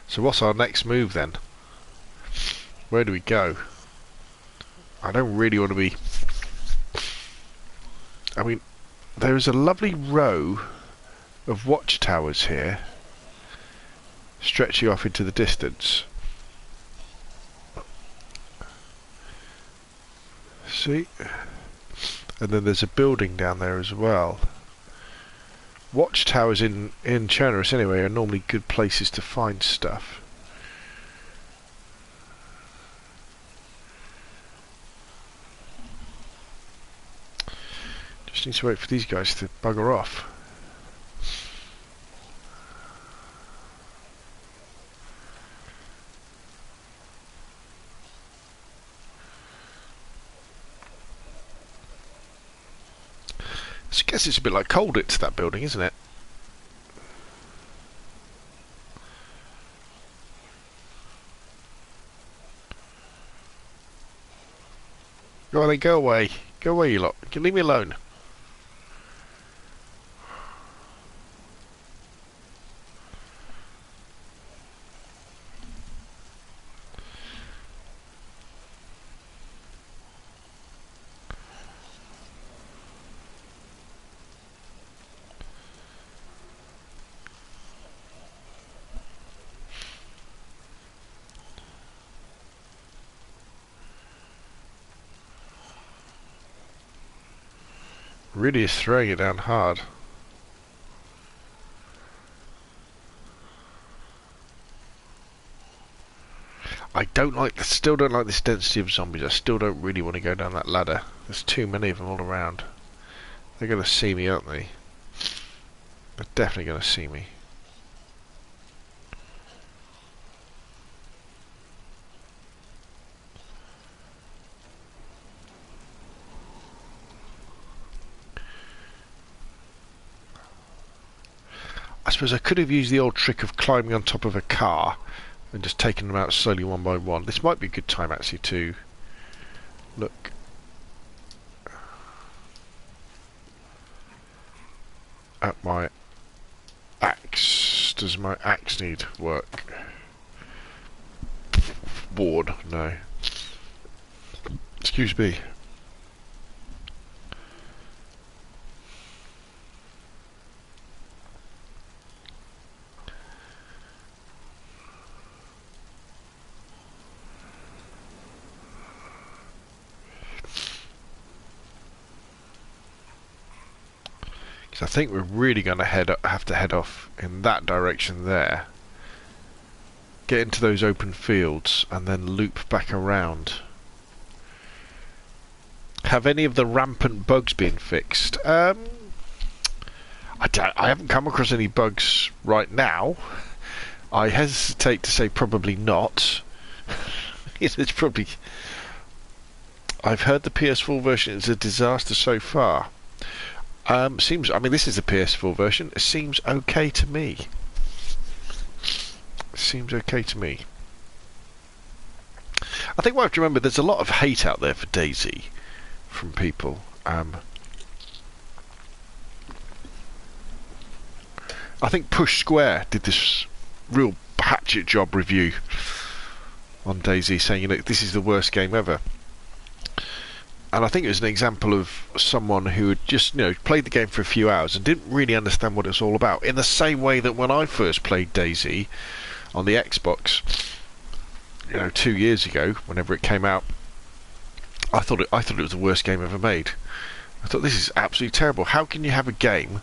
So what's our next move then? Where do we go? I don't really want to be... I mean, there is a lovely row of watchtowers here, stretching off into the distance. See? And then there's a building down there as well. Watchtowers in Chernobyl anyway are normally good places to find stuff. Just need to wait for these guys to bugger off. So I guess it's a bit like Colditz, that building, isn't it? Go on then, go away. Go away, you lot. Leave me alone. Really is throwing it down hard. still don't like this density of zombies. I still don't really want to go down that ladder. There's too many of them all around. They're going to see me, aren't they? They're definitely going to see me. I suppose I could have used the old trick of climbing on top of a car and just taking them out slowly one by one. This might be a good time actually to look at my axe. Does my axe need work? Board? No. Excuse me. I think we're really going to have to head off in that direction there. Get into those open fields and then loop back around. Have any of the rampant bugs been fixed? I haven't come across any bugs right now. I hesitate to say probably not. It's probably... I've heard the PS4 version is a disaster so far. Seems. I mean, this is the PS4 version. It seems okay to me. Seems okay to me. I think we have to remember there's a lot of hate out there for DayZ from people. I think Push Square did this real hatchet job review on DayZ, saying, you know, this is the worst game ever. And I think it was an example of someone who had just, you know, played the game for a few hours and didn't really understand what it's all about. In the same way that when I first played DayZ on the Xbox, you know, 2 years ago, whenever it came out, I thought it was the worst game ever made. I thought, this is absolutely terrible. How can you have a game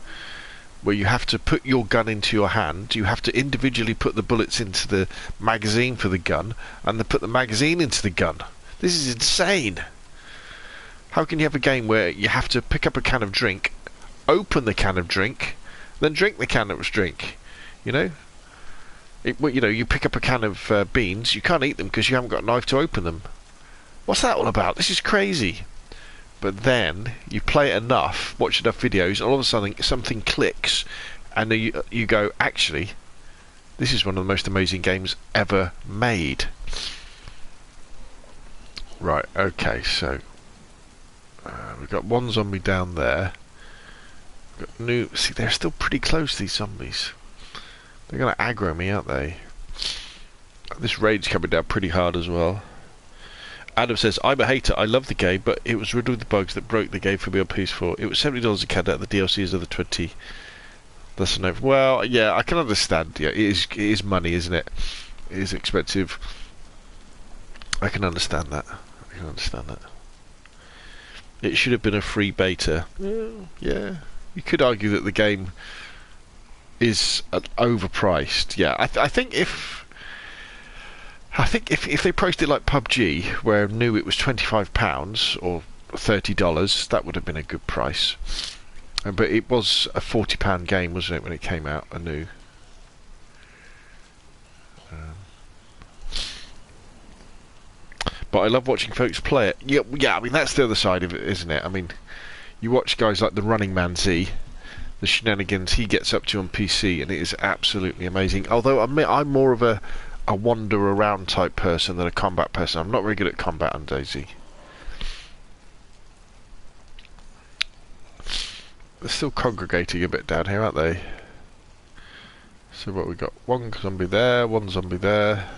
where you have to put your gun into your hand, you have to individually put the bullets into the magazine for the gun, and then put the magazine into the gun? This is insane. How can you have a game where you have to pick up a can of drink, open the can of drink, then drink the can of drink? You know? You know, you pick up a can of beans, you can't eat them because you haven't got a knife to open them. What's that all about? This is crazy. But then, you play it enough, watch enough videos, and all of a sudden something clicks, and you go, actually, this is one of the most amazing games ever made. Right, okay, so... we've got one zombie down there. We've got see, they're still pretty close, these zombies. They're going to aggro me, aren't they? This raid's coming down pretty hard as well. Adam says, I'm a hater. I love the game, but it was riddled with bugs that broke the game for me on PS4. It was $70 a CAD, the DLC is another 20. That's enough. Well, yeah, I can understand. Yeah, it is money, isn't it? It is expensive. I can understand that. I can understand that. It should have been a free beta. Yeah. You could argue that the game is overpriced. Yeah, I think if they priced it like PUBG, where new it was £25 or $30, that would have been a good price. But it was a £40 game, wasn't it, when it came out anew? But I love watching folks play it. Yeah, I mean, that's the other side of it, isn't it? I mean, you watch guys like the Running Man Z, the shenanigans he gets up to on PC, and it is absolutely amazing. Although I'm more of a wander around type person than a combat person. I'm not very good at combat on DayZ. They're still congregating a bit down here, aren't they? So what we got? One zombie there, one zombie there.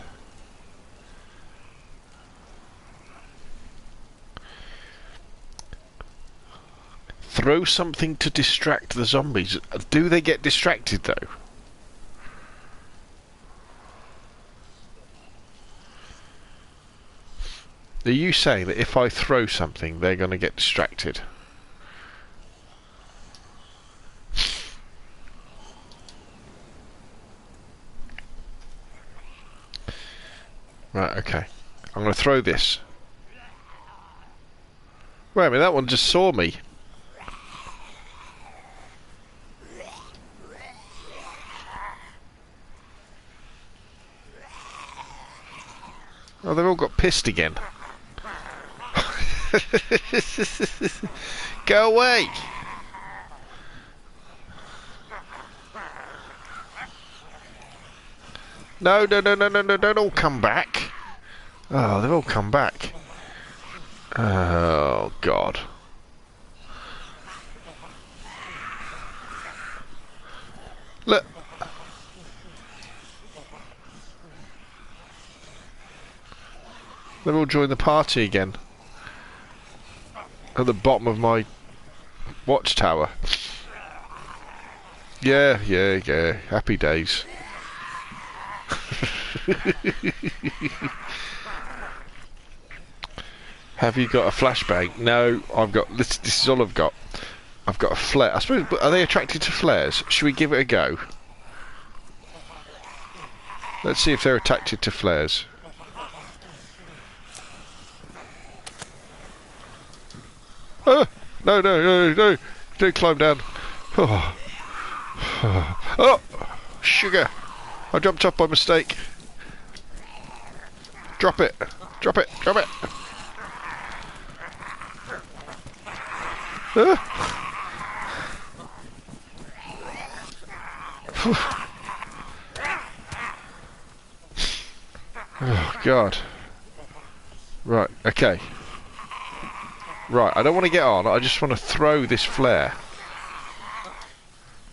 Throw something to distract the zombies. Do they get distracted though? Are you saying that if I throw something, they're going to get distracted? Right, okay. I'm going to throw this. Wait a minute, that one just saw me. Oh, they've all got pissed again. Go away! No, no, no, no, no, no, don't all come back. Oh, they've all come back. Oh, God. Look. They've all joined the party again. At the bottom of my watchtower. Yeah, yeah, yeah. Happy days. Have you got a flashbang? No, I've got this. This is all I've got. I've got a flare. I suppose. Are they attracted to flares? Should we give it a go? Let's see if they're attracted to flares. Oh, no, no, no, no! Don't climb down. Oh, oh, sugar! I jumped off by mistake. Drop it! Drop it! Drop it! Oh, God. Right, okay. Right, I don't want to get on, I just want to throw this flare.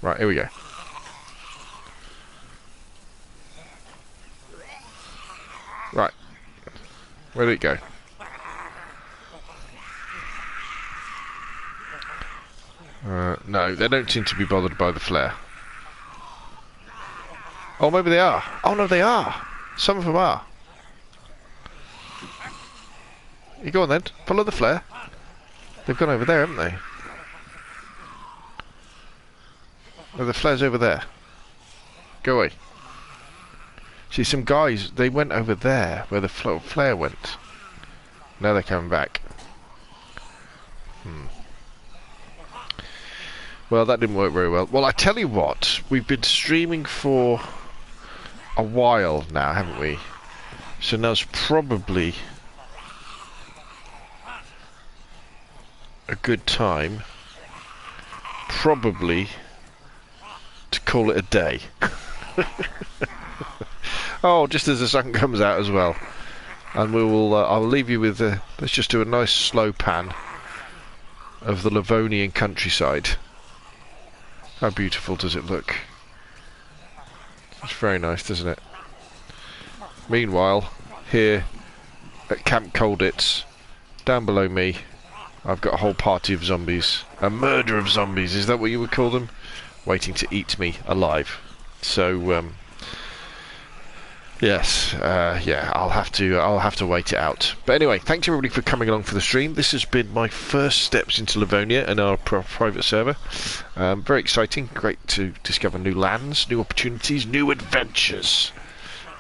Right, here we go. Right. Where did it go? No, they don't seem to be bothered by the flare. Oh, maybe they are. Oh, no, they are. Some of them are. You go on then. Follow the flare. They've gone over there, haven't they? Oh, the flare's over there. Go away. See, some guys, they went over there where the flare went. Now they're coming back. Well, that didn't work very well. Well, I tell you what, we've been streaming for a while now, haven't we? So now's probably a good time, probably, to call it a day. Oh, just as the sun comes out as well. And we will. I'll leave you with. Let's just do a nice slow pan of the Livonian countryside. How beautiful does it look? It's very nice, doesn't it? Meanwhile, here at Camp Colditz, down below me, I've got a whole party of zombies. A murder of zombies, is that what you would call them? Waiting to eat me alive. So, yes, yeah, I'll have to wait it out. But anyway, thanks everybody for coming along for the stream. This has been my first steps into Livonia and our private server. Very exciting, great to discover new lands, new opportunities, new adventures.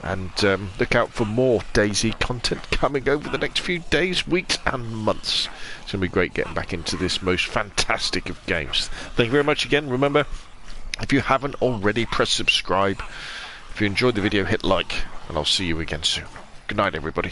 And look out for more DayZ content coming over the next few days, weeks and months. It's going to be great getting back into this most fantastic of games. Thank you very much again. Remember, if you haven't already, press subscribe. If you enjoyed the video, hit like, and I'll see you again soon. Good night, everybody.